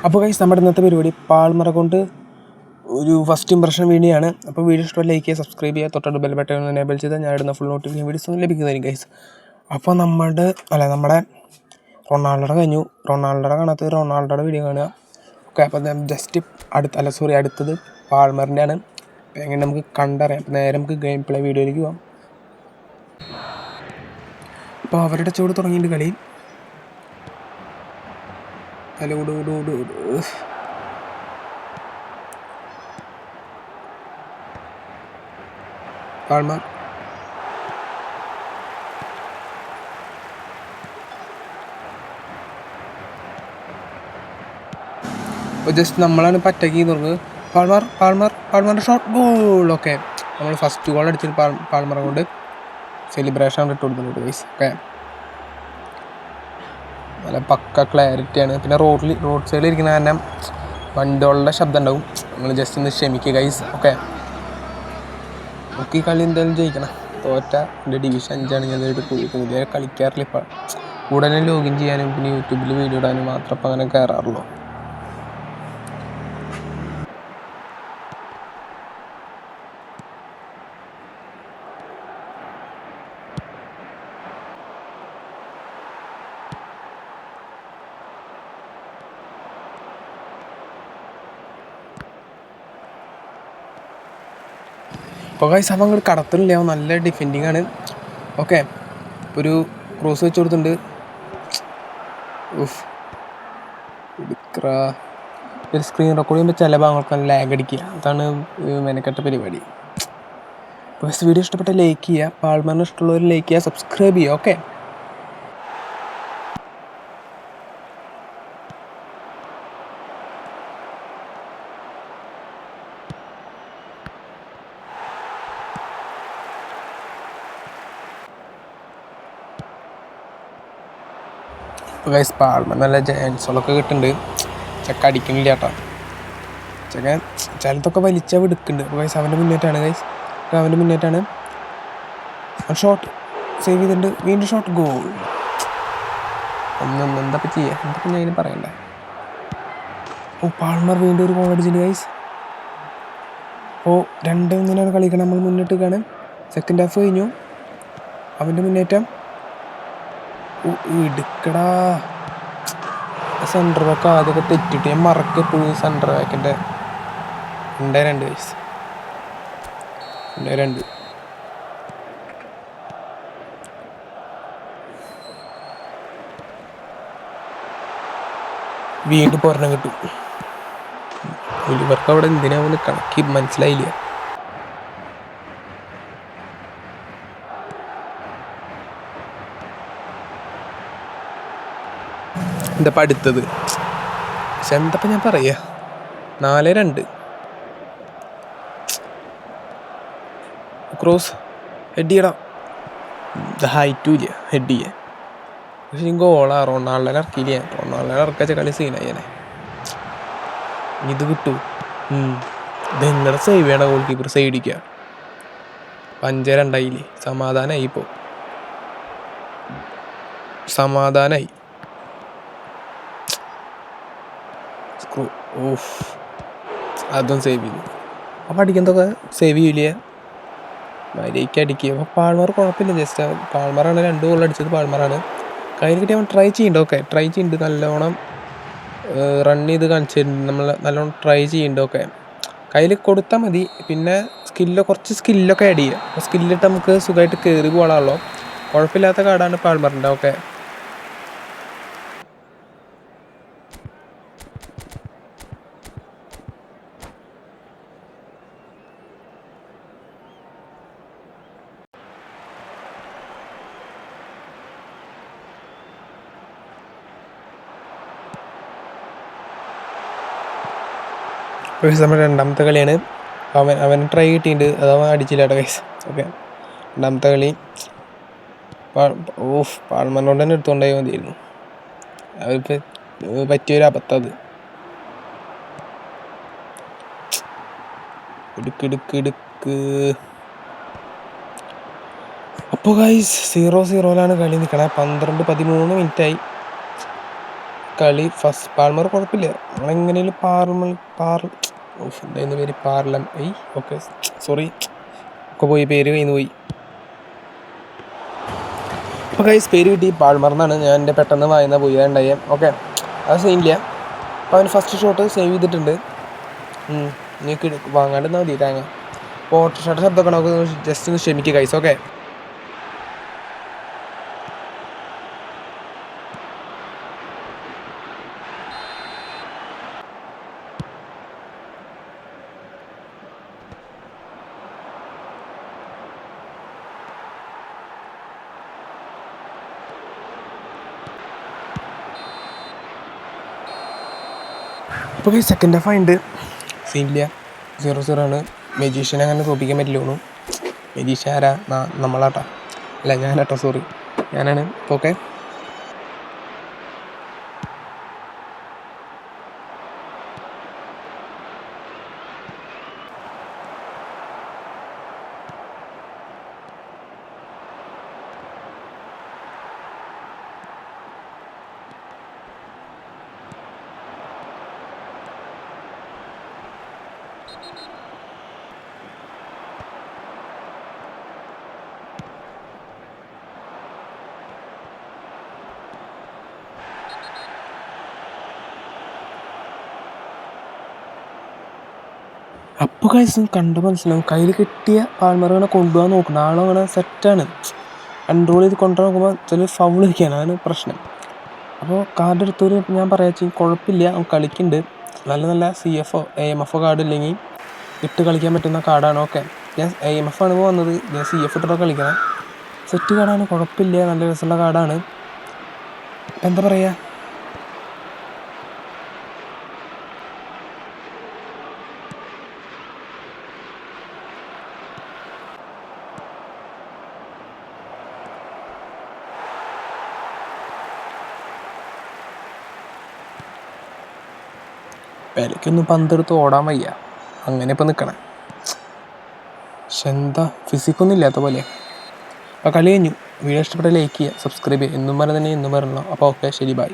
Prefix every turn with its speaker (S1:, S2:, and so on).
S1: അപ്പോൾ ഗൈസ് നമ്മുടെ ഇന്നത്തെ പരിപാടി പാൾമറ കൊണ്ട് ഒരു ഫസ്റ്റ് ഇംപ്രഷൻ വീഡിയോ ആണ്. അപ്പോൾ വീഡിയോ ഇഷ്ടം ലൈക്ക് ചെയ്യുക, സബ്സ്ക്രൈബ് ചെയ്യുക, തൊട്ടടുത്ത് ബെൽ ബട്ടൺ എനേബിൾ ചെയ്താൽ ഞാൻ ഇടുന്ന ഫുൾ നോട്ടിഫിക്കേഷൻ വീഡിയോസ് ലഭിക്കുന്നതായിരിക്കും ഗൈസ്. അപ്പോൾ നമ്മുടെ റൊണാൾഡോയുടെ കഴിഞ്ഞു. റൊണാൾഡോയുടെ കാണാത്ത റൊണാൾഡോയുടെ വീഡിയോ കാണുക. ഓക്കെ, അപ്പോൾ ജസ്റ്റ് അടുത്തത് പാൾമറിൻ്റെ ആണ്. അപ്പോൾ എങ്ങനെ നമുക്ക് കണ്ടറിയാം. അപ്പോൾ നേരെ നമുക്ക് ഗെയിം പ്ലേ വീഡിയോയിലേക്ക് പോകാം. അപ്പോൾ അവരുടെ ചൂട് തുടങ്ങിയിട്ട് കളി പാൾമർ അപ്പോൾ ജസ്റ്റ് നമ്മളാണ് പറ്റക്കി തുറന്നത്. പാൾമറിൻ്റെ ഷോട്ട് ഗോൾ. ഓക്കെ, നമ്മൾ ഫസ്റ്റ് ഗോൾ അടിച്ചിട്ട് പാൾമറ കൊണ്ട് സെലിബ്രേഷൻ ഇട്ട് കൊടുക്കുന്നുണ്ട് ഗൈസ്. ഓക്കെ, നല്ല പക്ക ക്ലാരിറ്റിയാണ്. പിന്നെ റോഡ് സൈഡിൽ ഇരിക്കുന്ന കാരണം വണ്ടികളുടെ ശബ്ദം ഉണ്ടാവും. നമ്മൾ ജസ്റ്റ് ഒന്ന് ക്ഷമിക്കുക ഗൈസ്. ഓക്കെ, നമുക്ക് ഈ കളി എന്തായാലും ജയിക്കണം. തോറ്റ എൻ്റെ ഡിവിഷൻ 5 ഞാൻ പുതിയ കളിക്കാറില്ല. ഇപ്പം ഉടനെ ലോഗിൻ ചെയ്യാനും പിന്നെ യൂട്യൂബിൽ വീഡിയോ ഇടാനും മാത്രം അപ്പം അങ്ങനെ കയറാറുള്ളൂ. അപ്പോൾ ഗൈസ് അവൻ അങ്ങോട്ട് കടത്തില്ല, നല്ല ഡിഫെൻഡിങ് ആണ്. ഓക്കെ, ഒരു ക്രോസ് വെച്ച് കൊടുത്തിട്ടുണ്ട്. ഒരു സ്ക്രീൻ റെക്കോർഡ് ചെയ്യുമ്പോൾ ചില ഭാഗങ്ങൾക്ക് ലാഗ് അടിക്കുക. അതാണ് മെനക്കെട്ട പരിപാടി. അപ്പോൾ വീഡിയോ ഇഷ്ടപ്പെട്ട ലൈക്ക് ചെയ്യുക, പാൾമറിന് ഇഷ്ടമുള്ളവർ ലൈക്ക് ചെയ്യുക, സബ്സ്ക്രൈബ് ചെയ്യുക. ഓക്കെ, ഇപ്പോൾ ഗൈസ് പാൾമർ നല്ല ജയൻസോളൊക്കെ കിട്ടുന്നുണ്ട്. ചെക്ക അടിക്കണില്ല കേട്ടോ. ചെക്കൻ ചിലത്തൊക്കെ വലിച്ചാൽ എടുക്കുന്നുണ്ട്. അപ്പോൾ ഗൈസ് അവൻ്റെ മുന്നേറ്റാണ്. ഷോട്ട് സേവ് ചെയ്തിട്ടുണ്ട്. വീണ്ടും ഷോട്ട് ഗോൾ. എന്തൊക്കെ ചെയ്യുക, എന്തൊക്കെ ഞാൻ അതിന് പറയണ്ടേ. പാൾമർ വീണ്ടും ഒരു ഗോൾ അടിച്ചിട്ടുണ്ട് ഗൈസ്. അപ്പോൾ 2-1 കളിക്കണം. നമ്മൾ മുന്നിട്ട് കാണാൻ സെക്കൻഡ് ഹാഫ് കഴിഞ്ഞു. അവൻ്റെ മുന്നേറ്റം എടുക്കടാ. സെൻറ്റർ ബാക്ക് ആദ്യമൊക്കെ തെറ്റിട്ട് ഞാൻ മറക്കെപ്പോഴും സെൻറ്റർ ബാക്കിൻ്റെ 2-2 വയസ്സ് 2-2. വീണ്ടും പൊരണം കിട്ടും. ഇവർക്ക് അവിടെ എന്തിനാവുന്ന കണക്കി മനസ്സിലായില്ല. എന്താ അടുത്തത്, പക്ഷെ എന്തപ്പം ഞാൻ പറയുക. 4-2 ക്രോസ് ഹെഡ് ചെയ്യണം. ഹൈറ്റും ഇല്ല ഹെഡ് ചെയ്യാൻ. പക്ഷേ ഗോളാ. റൊണാൾഡോനെ ഇറക്കിയില്ല. റൊണാൾഡോനെ ഇറക്കാച്ച കളി സീനായിനെ. ഇത് കിട്ടൂ. ഇതെങ്ങനെ സേവ് ചെയ്യണം. Goal keeper സൈഡിക്കുക. 5-2 സമാധാനമായി. ഇപ്പോൾ സമാധാനമായി. അതും സേവ് ചെയ്തു. അപ്പോൾ അടിക്കുന്നതൊക്കെ സേവ് ചെയ്യില്ല, മര്യാദയ്ക്ക് അടിക്കുക. അപ്പോൾ പാൾമർ കുഴപ്പമില്ല. ജസ്റ്റ് പാൾമറാണ് 2 ഗോൾ അടിച്ചത്. പാൾമറാണ് കയ്യിൽ കിട്ടി. അവൻ ട്രൈ ചെയ്യുന്നുണ്ട്. ഓക്കെ, ട്രൈ ചെയ്യുന്നുണ്ട്. നല്ലോണം റൺ ചെയ്ത് കാണിച്ചിട്ടുണ്ട്. നമ്മൾ നല്ലോണം ട്രൈ ചെയ്യുന്നുണ്ട്. ഓക്കെ, കയ്യിൽ കൊടുത്താൽ മതി. പിന്നെ കുറച്ച് സ്കില്ലൊക്കെ ആഡ് ചെയ്യുക. അപ്പോൾ സ്കില്ലിട്ട് നമുക്ക് സുഖമായിട്ട് കയറി പോകാനുള്ളൂ. കുഴപ്പമില്ലാത്ത കാർഡാണ് പാൾമറിൻ്റെ. ഓക്കെ, നമ്മുടെ 2ാമത്തെ കളിയാണ്. അവന് ട്രൈ കിട്ടിയിട്ടുണ്ട്. അതവൻ അടിച്ചില്ല കേട്ടോ ഗൈസ്. ഓക്കെ, 2ാമത്തെ കളി പാൾമറിനോട് തന്നെ എടുത്തുകൊണ്ടായി മതിയായിരുന്നു. അവർക്ക് പറ്റിയൊരു അബദ്ധം അത്. ഇടുക്ക്. അപ്പോൾ ഗൈസ് 0-0 കളി നിൽക്കണേ. 12-13 മിനിറ്റായി. കളി ഫസ്റ്റ് പാൾമർ കുഴപ്പമില്ല. നമ്മളെങ്ങനെയും എന്തായിരുന്നു പേര്, ഓക്കെ സോറി ഒക്കെ പോയി, പേര് കയ്യിൽ നിന്ന് പോയി. അപ്പോൾ കൈസ് പേര് കിട്ടി പാൾമർന്നാണ്. ഞാൻ എൻ്റെ പെട്ടെന്ന് വായന പോയി ഉണ്ടായേ. ഓക്കെ അത് സീനില്ല. അപ്പോൾ അവന് ഫസ്റ്റ് ഷോട്ട് സേവ് ചെയ്തിട്ടുണ്ട്. നീക്ക് വാങ്ങാണ്ട് മതി തേങ്ങ. അപ്പോൾ ഓട്ടോഷോട്ട് ശബ്ദമൊക്കെ നമുക്ക് ജസ്റ്റ് ഒന്ന് ക്ഷമിക്കുക കൈസ്. ഓക്കെ അപ്പോൾ ഈ സെക്കൻഡ് ഹാഫ് ഉണ്ട്, സീനില്ല, 0-0 ആണ്. മെജീഷ്യനെ അങ്ങനെ തോപ്പിക്കാൻ പറ്റില്ല. മെജീഷ്യ ആരാ? നമ്മളാട്ടാ, അല്ല ഞാനാട്ടോ, സോറി ഞാനാണ്. ഓക്കെ അപ്പോൾ കഴിച്ച് കണ്ട് മനസ്സിലാവും. കയ്യിൽ കിട്ടിയ പാൾമർ അങ്ങനെ കൊണ്ടുപോകാൻ നോക്കണം. ആളങ്ങനെ സെറ്റാണ്, കൺട്രോൾ ചെയ്ത് കൊണ്ടുപോകാൻ നോക്കുമ്പോൾ ചില ഫൗൾ ഇരിക്കുകയാണ്, അതാണ് പ്രശ്നം. അപ്പോൾ കാർഡ് എടുത്തൊരു ഞാൻ പറയാ കുഴപ്പമില്ല, അവൻ കളിക്കുന്നുണ്ട്. നല്ല CFO AMF കാർഡ് ഇല്ലെങ്കിൽ ഇട്ട് കളിക്കാൻ പറ്റുന്ന കാർഡാണ്. ഓക്കെ ഞാൻ AMF ആണ് വന്നത്, ഞാൻ CF ഇട്ടിട്ട് കളിക്കണം. സെറ്റ് കാർഡാണ്, കുഴപ്പമില്ല, നല്ല രസമുള്ള കാർഡാണ്. എന്താ പറയുക, വിലയ്ക്കൊന്നും പന്തെടുത്ത് ഓടാൻ വയ്യ, അങ്ങനെ ഇപ്പം നിൽക്കണം. പക്ഷെ എന്താ ഫിസിക്കൊന്നും ഇല്ലാത്ത പോലെ. അപ്പോൾ കളി കഴിഞ്ഞു. വീഡിയോ ഇഷ്ടപ്പെട്ട ലൈക്ക് ചെയ്യുക, സബ്സ്ക്രൈബ് ചെയ്യുക, എന്നും പറഞ്ഞ് തന്നെ എന്നും പറഞ്ഞല്ലോ. അപ്പോൾ ഓക്കെ, ശരി, ബൈ.